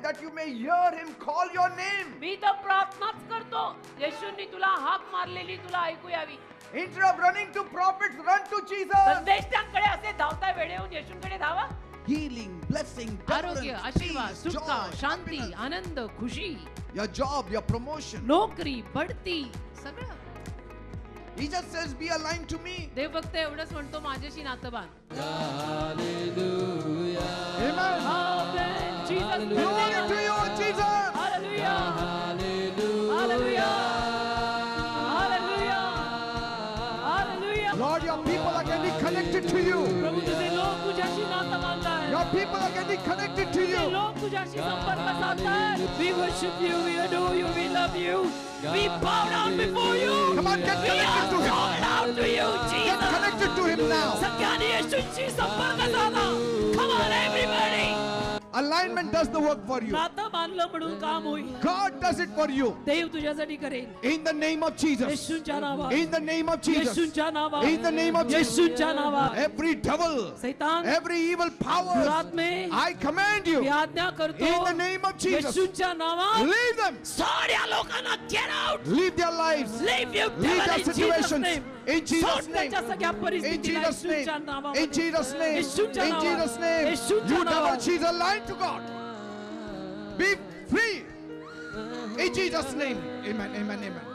that you may hear him call your name. मी तर प्रार्थनाच करतो येशूंनी तुला हाक मारलेली तुला ऐकू यावी. Instead of running to prophets, run to Jesus. संदेष्टांकडे असे धावता वेळे येऊन येशूंकडे धावा. Healing, blessing, आरोग्य, deliverance, आशीर्वाद, peace, सुटका, joy, शांती, happiness. आनंद, खुशी, Your job, your promotion. नोकरी, बढती, सगळं. He just says, be aligned to me. देव फक्त एवढंच म्हणतो माझ्याशी नातं बांध. Amen. Amen. Jesus. Glory to you, Jesus. Hallelujah. Hallelujah. Hallelujah. Hallelujah. Lord, your people are getting connected to you. प्रभू तुझे लोक तुझ्याशी नातं बांधतायत. Your people are getting connected to तुझे you. लोक तुझ्याशी संपर्क साधतायत. We worship you, we adore you, we love you. We bow down before you. Come on, get We connected are to him. called out to you, Get Jesus. connected to him now. सगळ्यांनी येशूशी संपर्क साधा. Come on, everybody. Alignment does the work for you. नातं बांधलं म्हणून काम होईल. God does it for you. देव तुझ्यासाठी करेल. In the name of Jesus. येशूच्या नावात. In the name of Jesus. येशूच्या नावात. In the name of Jesus. येशूच्या नावात. Every devil, सैतान, every evil power, दुरात्मे, I command you. मी आज्ञा करतो. In the name of Jesus. येशूच्या नावात. Leave them. सोड या लोकांना. Get out. Leave their lives. Leave you Leave devil their in Jesus' situations. name. In Jesus' सोड name. त्याच्या सगळ्या In परिस्थितीला Jesus' येशूच्या name. नावामध्ये. In Jesus' name. येशूच्या In नावात. Jesus' name. येशूच्या You devil, नावात. she's aligned to God. Be free. In Jesus' name. Amen, amen, amen.